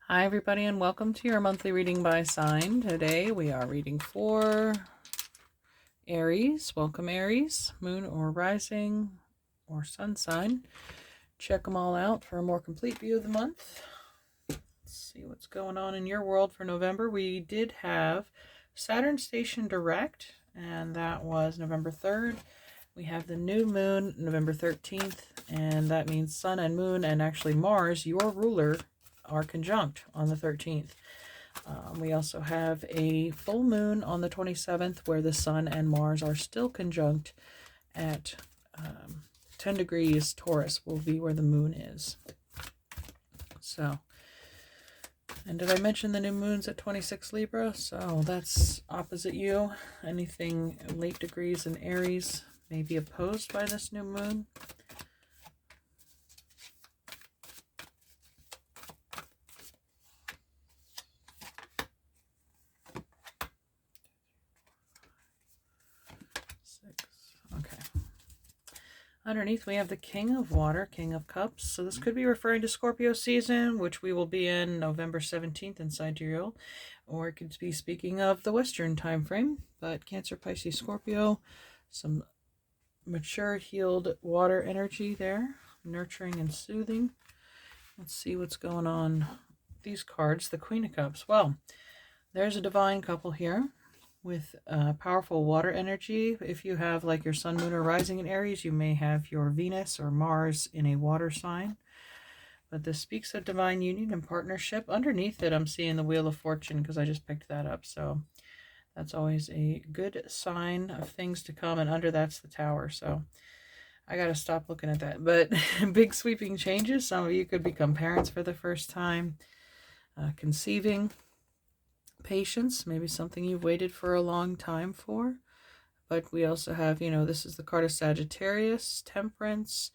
Hi everybody and welcome to your monthly reading by sign. Today we are reading for Aries. Welcome Aries, moon or rising or sun sign. Check them all out for a more complete view of the month. Let's see what's going on in your world for November. We did have Saturn station direct, and that was November 3rd. We have the new moon November 13th, and that means sun and moon and actually Mars, your ruler, are conjunct on the 13th. We also have a full moon on the 27th where the sun and Mars are still conjunct at 10 degrees Taurus will be where the moon is. So, and did I mention the new moon's at 26 Libra? So that's opposite you. Anything late degrees in Aries may be opposed by this new moon. Okay. Underneath we have the King of Water, King of Cups. So this could be referring to Scorpio season, which we will be in November 17th in sidereal. Or it could be speaking of the Western time frame. But Cancer, Pisces, Scorpio, some mature, healed water energy there. Nurturing and soothing. Let's see what's going on. These cards, the Queen of Cups. Well, there's a divine couple here with powerful water energy. If you have like your sun, moon, or rising in Aries, you may have your Venus or Mars in a water sign. But this speaks of divine union and partnership. Underneath it, I'm seeing the Wheel of Fortune because I just picked that up. So that's always a good sign of things to come. And under that's the Tower. So I got to stop looking at that. But big sweeping changes. Some of you could become parents for the first time. Conceiving. Patience, maybe something you've waited for a long time for. But we also have, this is the card of Sagittarius, temperance,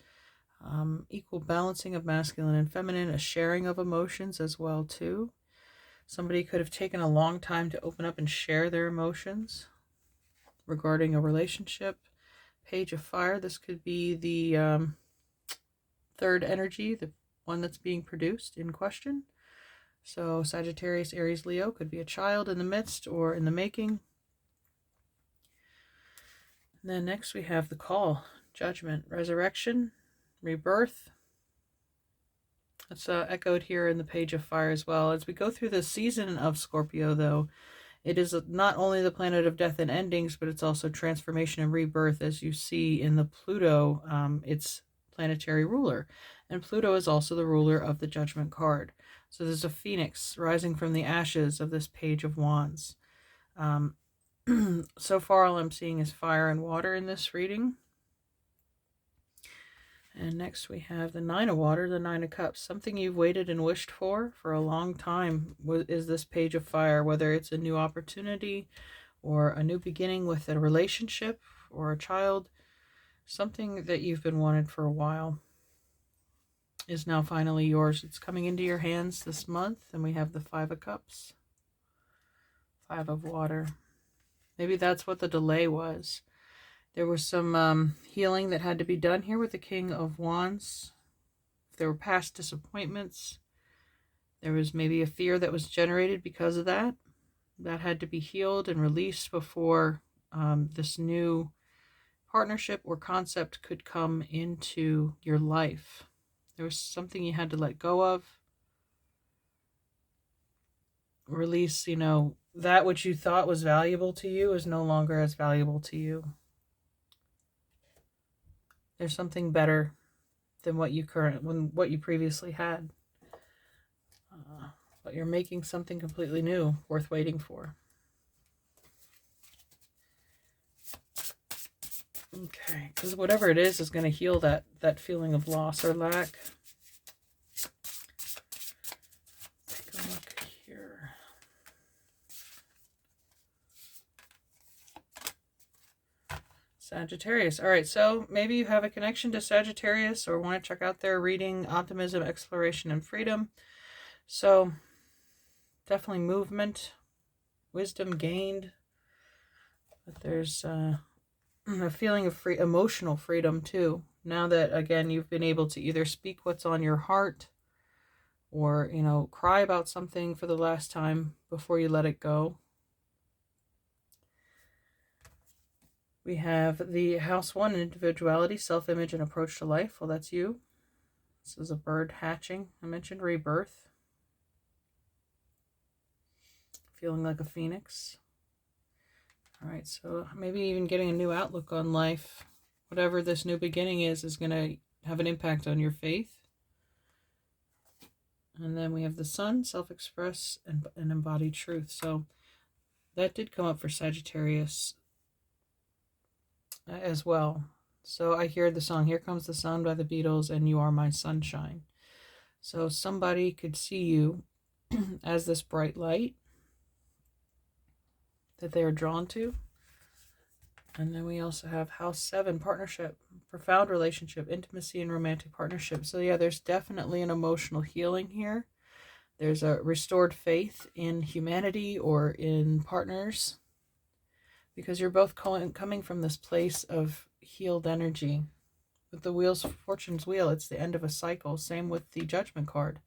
equal balancing of masculine and feminine, a sharing of emotions as well too. Somebody could have taken a long time to open up and share their emotions regarding a relationship. Page of Fire, this could be the third energy, the one that's being produced in question. So Sagittarius, Aries, Leo could be a child in the midst or in the making. And then next we have the Call, Judgment, Resurrection, Rebirth. That's echoed here in the Page of Fire as well. As we go through the season of Scorpio, though, it is not only the planet of death and endings, but it's also transformation and rebirth, as you see in the Pluto, its planetary ruler. And Pluto is also the ruler of the Judgment card. So there's a phoenix rising from the ashes of this Page of Wands. So far, all I'm seeing is fire and water in this reading. And next we have the Nine of Water, the Nine of Cups. Something you've waited and wished for a long time is this Page of Fire, whether it's a new opportunity or a new beginning with a relationship or a child. Something that you've been wanted for a while is now finally yours. It's coming into your hands this month. And we have the Five of Cups, Five of Water. Maybe that's what the delay was. There was some healing that had to be done here with the King of Wands. If there were past disappointments, there was maybe a fear that was generated because of that. That had to be healed and released before this new partnership or concept could come into your life. There was something you had to let go of. Release, that which you thought was valuable to you is no longer as valuable to you. There's something better than what you previously had. But you're making something completely new, worth waiting for. Okay, because whatever it is going to heal that feeling of loss or lack. Take a look here. Sagittarius. All right, so maybe you have a connection to Sagittarius or want to check out their reading, Optimism, Exploration, and Freedom. So definitely movement, wisdom gained. But there's a feeling of emotional freedom too. Now that, again, you've been able to either speak what's on your heart or, you know, cry about something for the last time before you let it go. We have the house 1, individuality, self-image, and approach to life. Well, that's you. This is a bird hatching. I mentioned rebirth. Feeling like a phoenix. All right, so maybe even getting a new outlook on life. Whatever this new beginning is going to have an impact on your faith. And then we have the sun, self-express, and embodied truth. So that did come up for Sagittarius as well. So I hear the song Here Comes the Sun by the Beatles and You Are My Sunshine. So somebody could see you as this bright light that they are drawn to. And then we also have house 7, partnership, profound relationship, intimacy, and romantic partnership. So yeah, there's definitely an emotional healing here. There's a restored faith in humanity or in partners, because you're both coming from this place of healed energy. With the wheels, fortune's wheel, it's the end of a cycle. Same with the judgment card.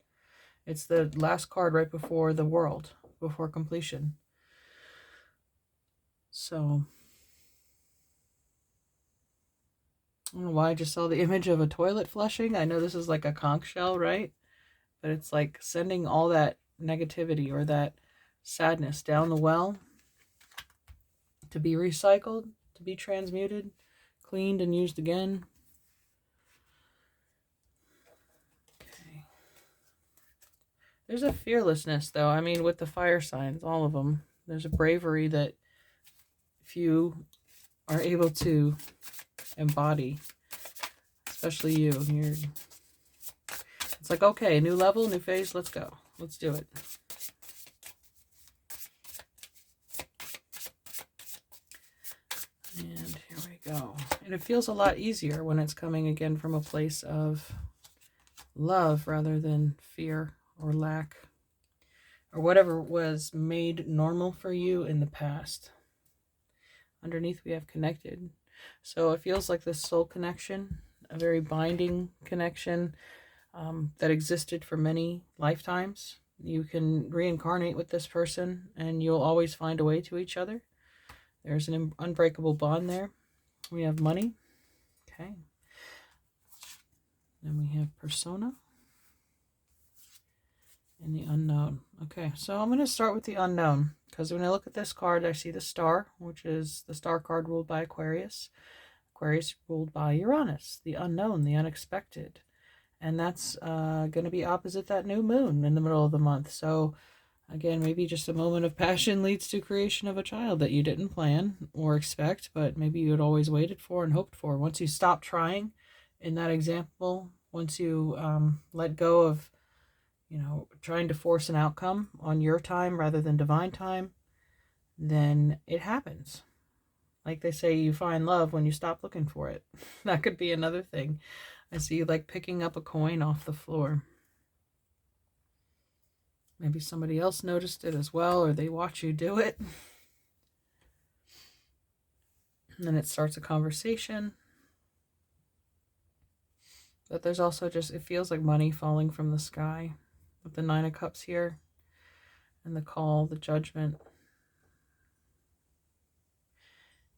It's the last card right before the world, before completion. So I don't know why I just saw the image of a toilet flushing. I know this is like a conch shell, right? But it's like sending all that negativity or that sadness down the well to be recycled, to be transmuted, cleaned, and used again. Okay. There's a fearlessness, though. I mean, with the fire signs, all of them, there's a bravery that if you are able to embody, especially you, it's like, okay, new level, new phase, let's go. Let's do it. And here we go. And it feels a lot easier when it's coming again from a place of love rather than fear or lack or whatever was made normal for you in the past. Underneath we have connected. So it feels like this soul connection, a very binding connection that existed for many lifetimes. You can reincarnate with this person and you'll always find a way to each other. There's an unbreakable bond there. We have money. Okay. Then we have persona and the unknown. Okay, so I'm going to start with the unknown, because when I look at this card, I see the star, which is the star card ruled by Aquarius. Aquarius ruled by Uranus, the unknown, the unexpected. And that's going to be opposite that new moon in the middle of the month. So again, maybe just a moment of passion leads to creation of a child that you didn't plan or expect, but maybe you had always waited for and hoped for. Once you stop trying in that example, once you let go of, you know, trying to force an outcome on your time rather than divine time, then it happens. Like they say, you find love when you stop looking for it. That could be another thing. I see you like picking up a coin off the floor. Maybe somebody else noticed it as well, or they watch you do it. And then it starts a conversation. But there's also just, it feels like money falling from the sky with the 9 of Cups here and the call, the judgment.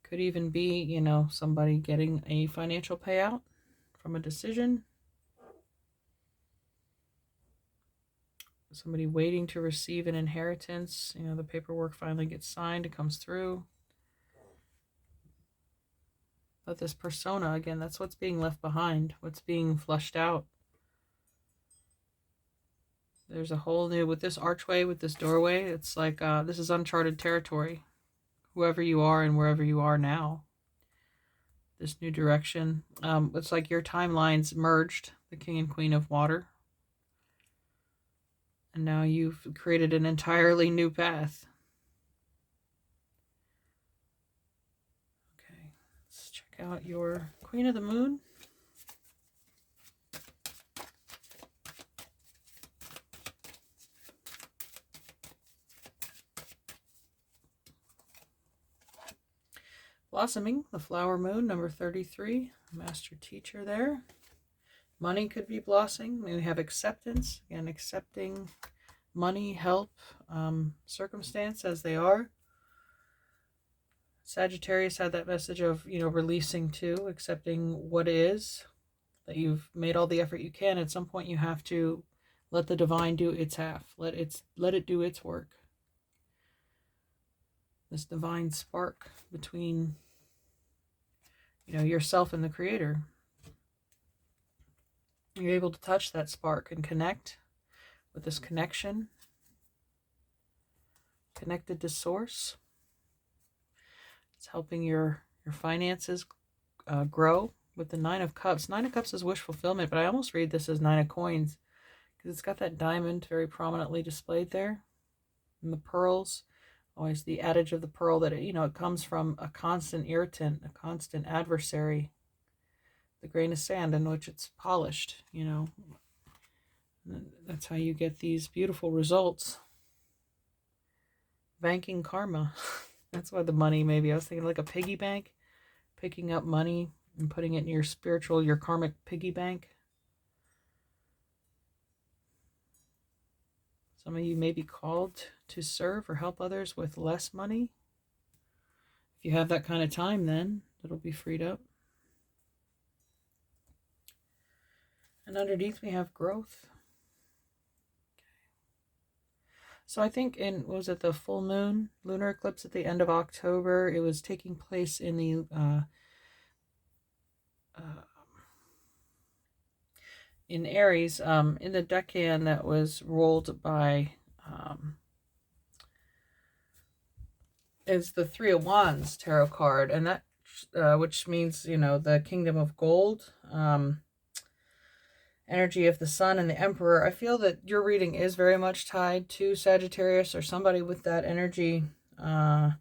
Could even be, you know, somebody getting a financial payout from a decision. Somebody waiting to receive an inheritance. You know, the paperwork finally gets signed, it comes through. But this persona, again, that's what's being left behind, what's being flushed out. There's a whole new, with this archway, with this doorway, it's like this is uncharted territory. Whoever you are and wherever you are now. This new direction. It's like your timelines merged, the King and Queen of Water. And now you've created an entirely new path. Okay, let's check out your Queen of the Moon. Blossoming, the flower moon, number 33. Master teacher there. Money could be blossoming. We have acceptance, and accepting money, help, circumstance as they are. Sagittarius had that message of, releasing too, accepting what is, that you've made all the effort you can. At some point you have to let the divine do its half. Let it do its work. This divine spark between, yourself and the creator. You're able to touch that spark and connect with this connection, connected to source. It's helping your finances grow with the Nine of Cups. Nine of Cups is wish fulfillment, but I almost read this as Nine of Coins because it's got that diamond very prominently displayed there. And the pearls, always the adage of the pearl that, it comes from a constant irritant, a constant adversary, the grain of sand in which it's polished, That's how you get these beautiful results. Banking karma. That's why the money, maybe. I was thinking like a piggy bank, picking up money and putting it in your karmic piggy bank. Some of you may be called to serve or help others with less money. If you have that kind of time, then it'll be freed up. And underneath we have growth. So I think the full moon, lunar eclipse at the end of October, it was taking place in the in Aries, in the decan that was ruled by is the Three of Wands tarot card, and that which means the Kingdom of Gold, energy of the Sun and the Emperor. I feel that your reading is very much tied to Sagittarius or somebody with that energy, but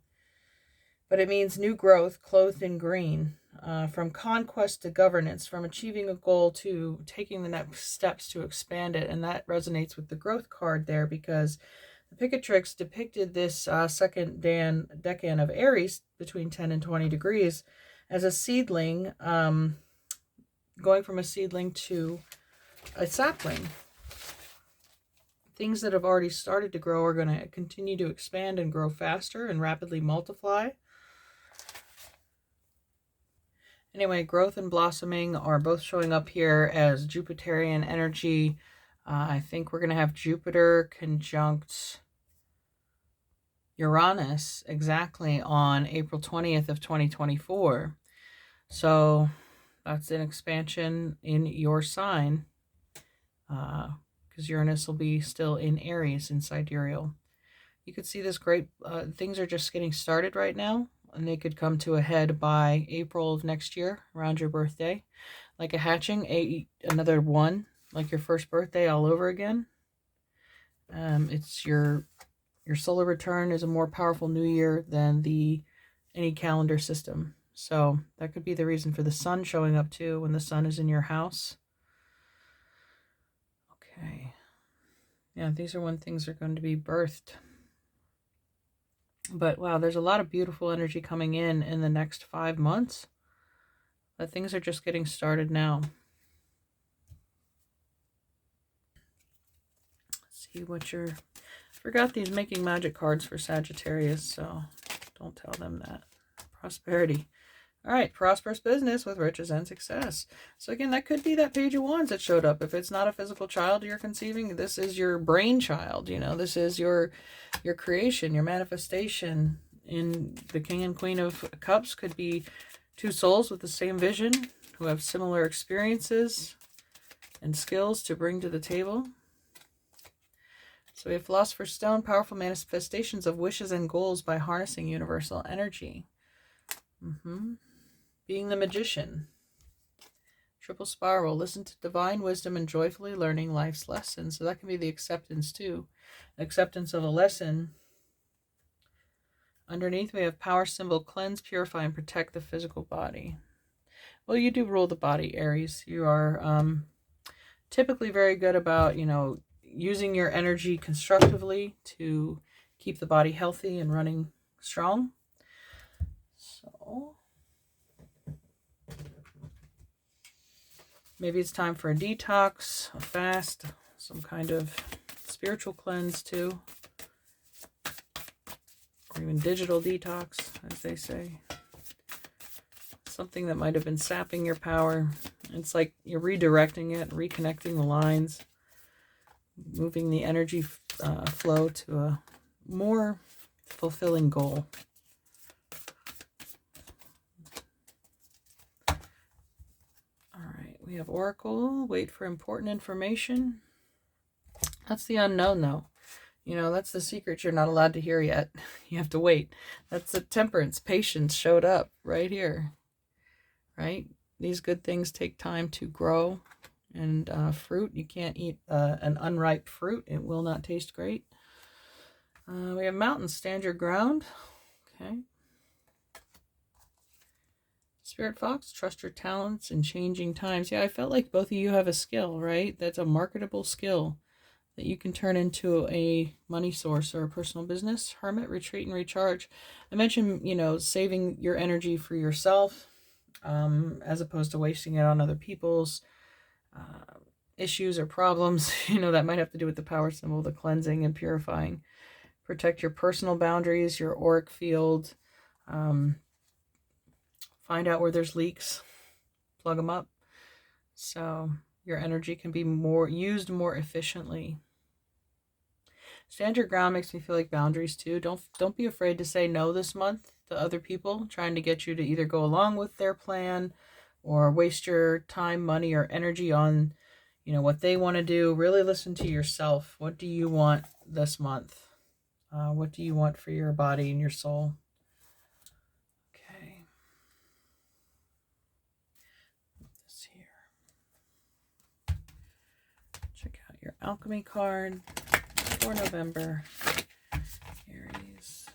it means new growth clothed in green, from conquest to governance, from achieving a goal to taking the next steps to expand it. And that resonates with the growth card there, because the Picatrix depicted this second decan of Aries between 10 and 20 degrees as a seedling, going from a seedling to a sapling. Things that have already started to grow are going to continue to expand and grow faster and rapidly multiply. Anyway, growth and blossoming are both showing up here as Jupiterian energy. I think we're going to have Jupiter conjunct Uranus exactly on April 20th of 2024. So that's an expansion in your sign, because Uranus will be still in Aries in sidereal. You could see this great, things are just getting started right now, and they could come to a head by April of next year, around your birthday. Like a hatching, another one, like your first birthday all over again. It's your solar return is a more powerful new year than any calendar system. So that could be the reason for the sun showing up too, when the sun is in your house. Okay. Yeah, these are when things are going to be birthed. But wow, there's a lot of beautiful energy coming in the next 5 months. But things are just getting started now. Let's see what I forgot these making magic cards for Sagittarius, so don't tell them that. Prosperity. All right, prosperous business with riches and success. So again, that could be that Page of Wands that showed up. If it's not a physical child you're conceiving, this is your brain child. This is your creation, your manifestation. In the King and Queen of Cups could be two souls with the same vision who have similar experiences and skills to bring to the table. So we have Philosopher's Stone, powerful manifestations of wishes and goals by harnessing universal energy. Being the Magician. Triple Spiral, listen to divine wisdom and joyfully learning life's lessons. So that can be the acceptance too. Acceptance of a lesson. Underneath we have power symbol, cleanse, purify, and protect the physical body. Well, you do rule the body, Aries. You are typically very good about, using your energy constructively to keep the body healthy and running strong. So Maybe it's time for a detox, a fast, some kind of spiritual cleanse too. Or even digital detox, as they say. Something that might have been sapping your power. It's like you're redirecting it, reconnecting the lines, moving the energy flow to a more fulfilling goal. All right, we have Oracle. Wait for important information. That's the unknown, though. You know, that's the secret you're not allowed to hear yet. You have to wait. That's the Temperance. Patience showed up right here. Right? These good things take time to grow. And fruit, you can't eat an unripe fruit. It will not taste great. We have mountains. Stand your ground. Okay. Spirit Fox, trust your talents in changing times. Yeah, I felt like both of you have a skill, right? That's a marketable skill that you can turn into a money source or a personal business. Hermit, retreat and recharge. I mentioned, you know, saving your energy for yourself as opposed to wasting it on other people's issues or problems. You know, that might have to do with the power symbol, the cleansing and purifying. Protect your personal boundaries, your auric field. Find out where there's leaks. Plug them up. So your energy can be used more efficiently. Stand your ground makes me feel like boundaries too. Don't be afraid to say no this month to other people trying to get you to either go along with their plan or waste your time, money, or energy on, you know, what they want to do. Really listen to yourself. What do you want this month? What do you want for your body and your soul? Okay. Put this here. Check out your alchemy card for November. Aries.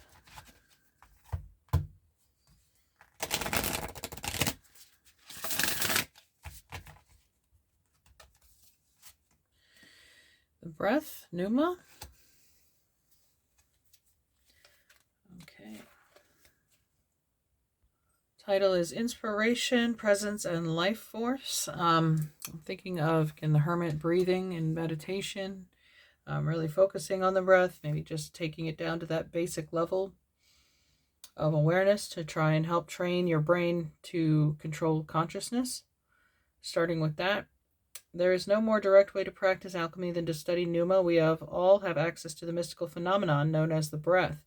The breath, Pneuma. Okay. Title is Inspiration, Presence, and Life Force. I'm thinking of, again, the Hermit breathing and meditation. Really focusing on the breath, maybe just taking it down to that basic level of awareness to try and help train your brain to control consciousness. Starting with that. There is no more direct way to practice alchemy than to study Pneuma. We all have access to the mystical phenomenon known as the breath.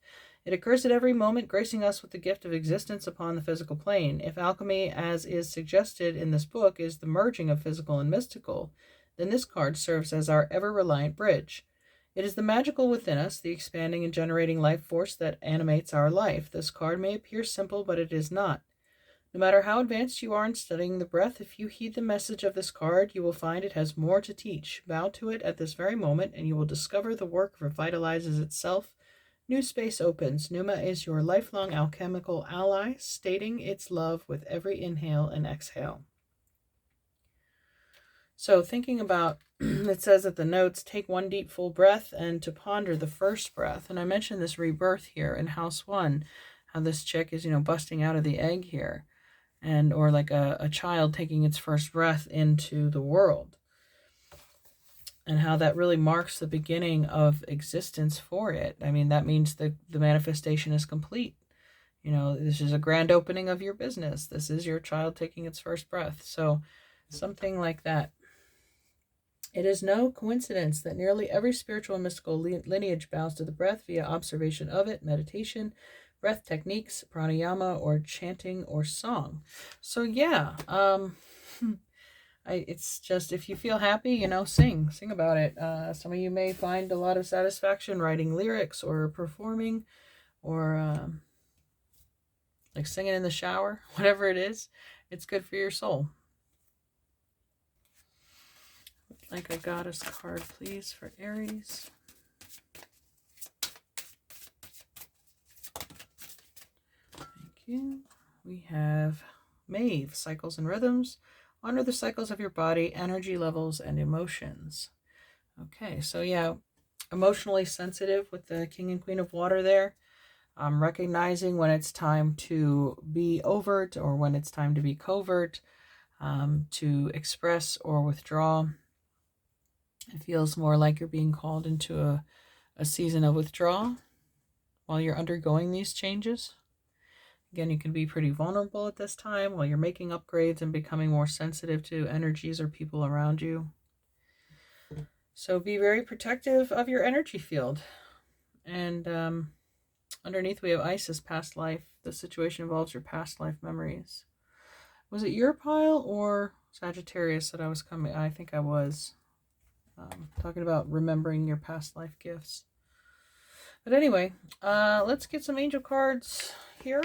It occurs at every moment, gracing us with the gift of existence upon the physical plane. If alchemy, as is suggested in this book, is the merging of physical and mystical, then this card serves as our ever-reliant bridge. It is the magical within us, the expanding and generating life force that animates our life. This card may appear simple, but it is not. No matter how advanced you are in studying the breath, if you heed the message of this card, you will find it has more to teach. Bow to it at this very moment, and you will discover the work revitalizes itself. New space opens. Pneuma is your lifelong alchemical ally, stating its love with every inhale and exhale. So thinking about, it says at the notes, take one deep full breath and to ponder the first breath. And I mentioned this rebirth here in house 1, how this chick is, you know, busting out of the egg here. And or like a child taking its first breath into the world, and how that really marks the beginning of existence for it. I mean, that means the manifestation is complete. You know, this is a grand opening of your business. This is your child taking its first breath. So something like that. It is no coincidence that nearly every spiritual and mystical lineage bows to the breath via observation of it, meditation, breath techniques, pranayama, or chanting or song. So yeah, it's just, if you feel happy, you know, sing about it. Some of you may find a lot of satisfaction writing lyrics or performing, or like singing in the shower, whatever it is. It's good for your soul. Like a goddess card, please, for Aries. Thank you. We have Maeve, cycles and rhythms. Honor the cycles of your body, energy levels, and emotions. Okay, so yeah, emotionally sensitive with the King and Queen of Water there. Recognizing when it's time to be overt or when it's time to be covert. to express or withdraw. It feels more like you're being called into a season of withdrawal while you're undergoing these changes. Again, you can be pretty vulnerable at this time while you're making upgrades and becoming more sensitive to energies or people around you. So be very protective of your energy field. And underneath we have Isis, past life. The situation involves your past life memories. Was it your pile or Sagittarius that I was coming? I think I was talking about remembering your past life gifts. But anyway, let's get some angel cards here.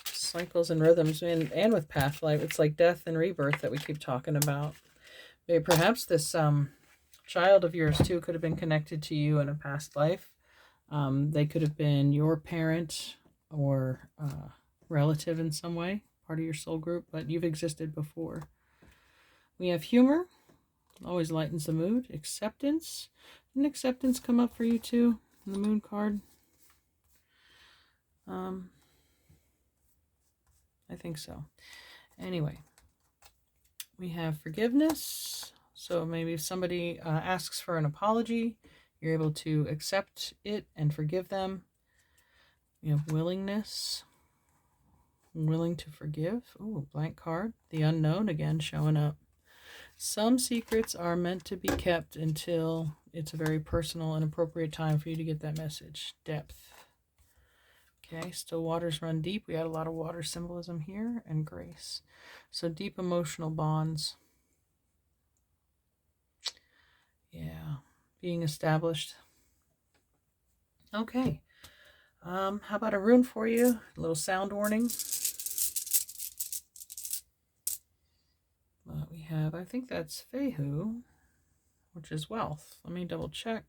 Cycles and rhythms, and with past life, it's like death and rebirth that we keep talking about. Maybe perhaps this child of yours too could have been connected to you in a past life. They could have been your parent or relative in some way, part of your soul group, but you've existed before. We have humor, always lightens the mood. Acceptance. Didn't acceptance come up for you too in the moon card? I think so. Anyway, we have forgiveness. So maybe if somebody asks for an apology, you're able to accept it and forgive them. We have willingness. Willing to forgive. Oh, blank card. The unknown again showing up. Some secrets are meant to be kept until it's a very personal and appropriate time for you to get that message. Depth. Okay, still waters run deep. We had a lot of water symbolism here, and grace. So deep emotional bonds. Yeah, being established. Okay. How about a rune for you? A little sound warning. We have, I think that's Fehu, which is wealth. Let me double check.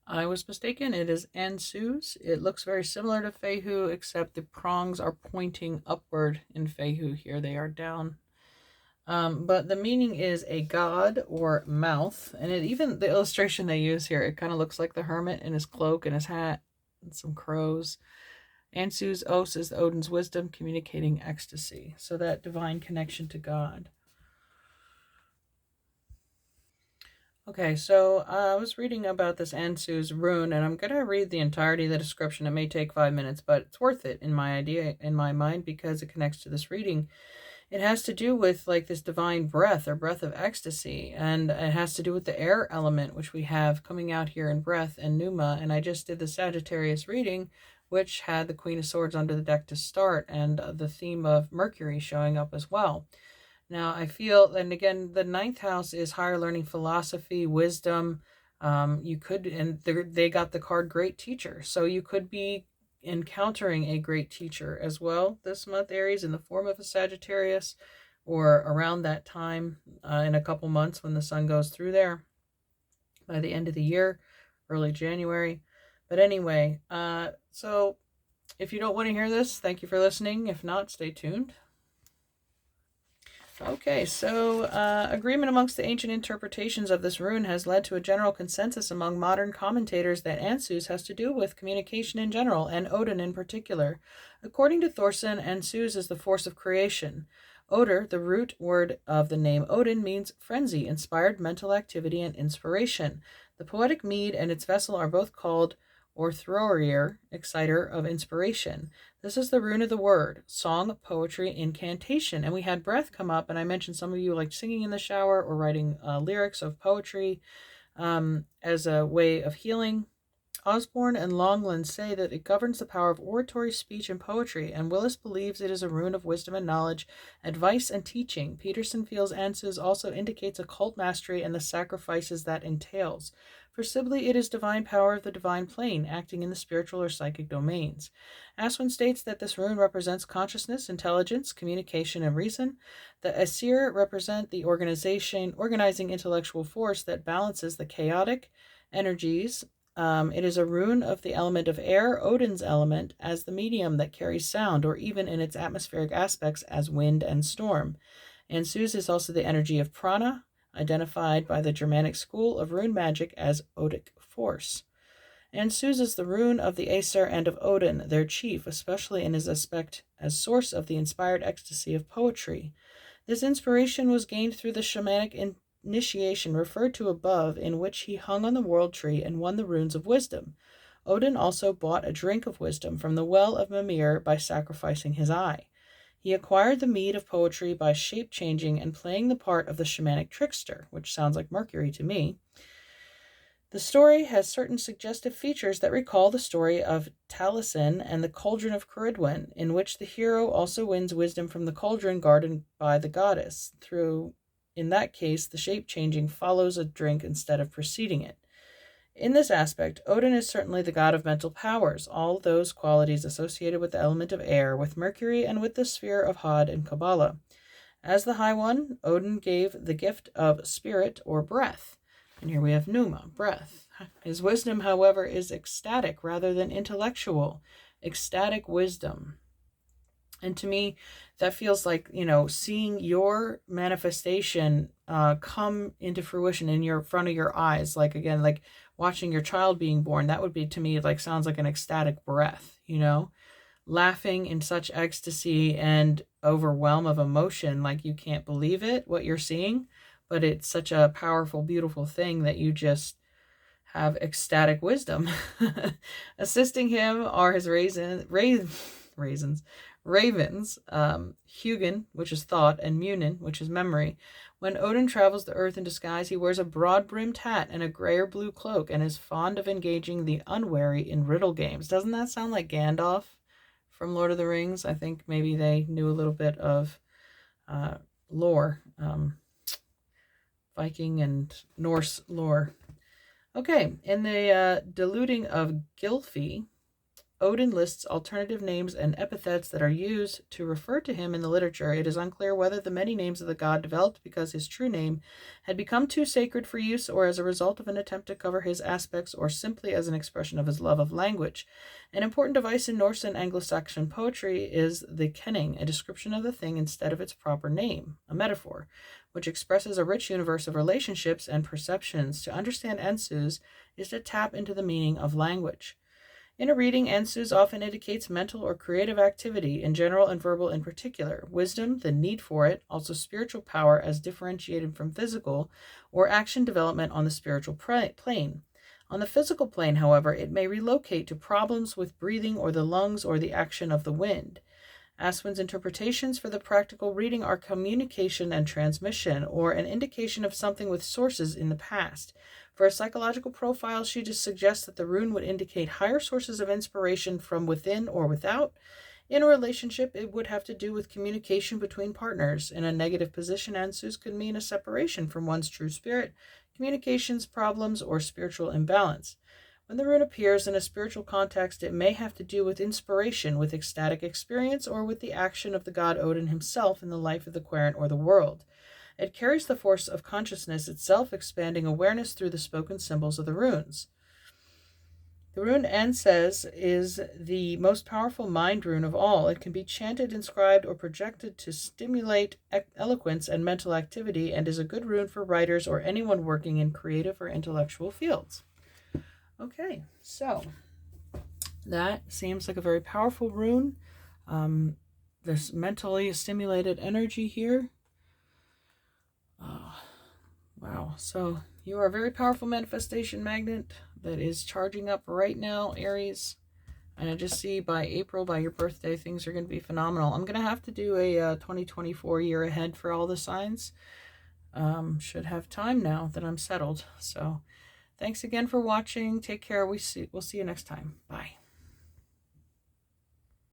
I was mistaken. It is Ansuz. It looks very similar to Fehu, except the prongs are pointing upward in Fehu. Here they are down. But the meaning is a god or mouth. And it even, the illustration they use here, it kind of looks like the hermit in his cloak and his hat and some crows. Ansuz Os is Odin's wisdom, communicating ecstasy. So that divine connection to God. Okay, so I was reading about this Ansu's rune, and I'm going to read the entirety of the description. It may take 5 minutes, but it's worth it in my mind, because it connects to this reading. It has to do with like this divine breath or breath of ecstasy, and it has to do with the air element, which we have coming out here in breath and pneuma. And I just did the Sagittarius reading, which had the Queen of Swords under the deck to start, and the theme of Mercury showing up as well. Now, I feel, and again, the ninth house is higher learning, philosophy, wisdom. You could, and they got the card Great Teacher. So you could be encountering a great teacher as well this month, Aries, in the form of a Sagittarius, or around that time in a couple months when the sun goes through there by the end of the year, early January. But anyway, so if you don't want to hear this, thank you for listening. If not, stay tuned. Okay, so agreement amongst the ancient interpretations of this rune has led to a general consensus among modern commentators that Ansuz has to do with communication in general, and Odin in particular. According to Thorson, Ansuz is the force of creation. Odr, the root word of the name Odin, means frenzy, inspired mental activity, and inspiration. The poetic mead and its vessel are both called Orthrorir, exciter of inspiration. This is the rune of the word, song, poetry, incantation. And we had breath come up, and I mentioned some of you like singing in the shower or writing lyrics of poetry as a way of healing. Osborne and Longland say that it governs the power of oratory, speech, and poetry, and Willis believes it is a rune of wisdom and knowledge, advice and teaching. Peterson feels Ansuz also indicates occult mastery and the sacrifices that entails. For Sibley, it is divine power of the divine plane, acting in the spiritual or psychic domains. Aswin states that this rune represents consciousness, intelligence, communication, and reason. The Asir represent the organizing intellectual force that balances the chaotic energies. It is a rune of the element of air, Odin's element, as the medium that carries sound, or even in its atmospheric aspects as wind and storm. Ansuz is also the energy of prana, identified by the Germanic school of rune magic as Odic force. Ansuz is the rune of the Aesir and of Odin, their chief, especially in his aspect as source of the inspired ecstasy of poetry. This inspiration was gained through the shamanic initiation referred to above, in which he hung on the world tree and won the runes of wisdom. Odin also bought a drink of wisdom from the well of Mimir by sacrificing his eye. He acquired the mead of poetry by shape changing and playing the part of the shamanic trickster, which sounds like Mercury to me. The story has certain suggestive features that recall the story of Taliesin and the Cauldron of Ceridwen, in which the hero also wins wisdom from the cauldron guarded by the goddess. In that case, the shape changing follows a drink instead of preceding it. In this aspect, Odin is certainly the god of mental powers, all those qualities associated with the element of air, with Mercury, and with the sphere of Hod and Kabbalah. As the High One, Odin gave the gift of spirit or breath. And here we have Numa, breath. His wisdom, however, is ecstatic rather than intellectual. Ecstatic wisdom. And to me, that feels like, seeing your manifestation come into fruition in your front of your eyes. Like, again, like watching your child being born. That would be, to me, like sounds like an ecstatic breath, laughing in such ecstasy and overwhelm of emotion, like you can't believe it, what you're seeing, but it's such a powerful, beautiful thing that you just have ecstatic wisdom. Assisting him are his ravens, Hugin, which is thought, and Munin, which is memory. When Odin travels the earth in disguise, he wears a broad-brimmed hat and a gray or blue cloak, and is fond of engaging the unwary in riddle games. Doesn't that sound like Gandalf from Lord of the Rings? I think maybe they knew a little bit of lore, Viking and Norse lore. Okay, in the Deluding of Gylfi, Odin lists alternative names and epithets that are used to refer to him in the literature. It is unclear whether the many names of the god developed because his true name had become too sacred for use, or as a result of an attempt to cover his aspects, or simply as an expression of his love of language. An important device in Norse and Anglo-Saxon poetry is the kenning, a description of the thing instead of its proper name, a metaphor, which expresses a rich universe of relationships and perceptions. To understand Ansuz is to tap into the meaning of language. In a reading, Ansuz often indicates mental or creative activity, in general and verbal in particular, wisdom, the need for it, also spiritual power as differentiated from physical, or action development on the spiritual plane. On the physical plane, however, it may relocate to problems with breathing or the lungs or the action of the wind. Aswin's interpretations for the practical reading are communication and transmission, or an indication of something with sources in the past. For a psychological profile, she just suggests that the rune would indicate higher sources of inspiration from within or without. In a relationship, it would have to do with communication between partners. In a negative position, Ansuz could mean a separation from one's true spirit, communications problems, or spiritual imbalance. When the rune appears in a spiritual context, it may have to do with inspiration, with ecstatic experience, or with the action of the god Odin himself in the life of the querent or the world. It carries the force of consciousness itself, expanding awareness through the spoken symbols of the runes. The rune Ansuz is the most powerful mind rune of all. It can be chanted, inscribed, or projected to stimulate eloquence and mental activity, and is a good rune for writers or anyone working in creative or intellectual fields. Okay, so that seems like a very powerful rune. This mentally stimulated energy here. Wow, so you are a very powerful manifestation magnet that is charging up right now, Aries. And I just see by April, by your birthday, things are going to be phenomenal. I'm going to have to do a 2024 year ahead for all the signs. Should have time now that I'm settled. So thanks again for watching. Take care. We'll see you next time. Bye.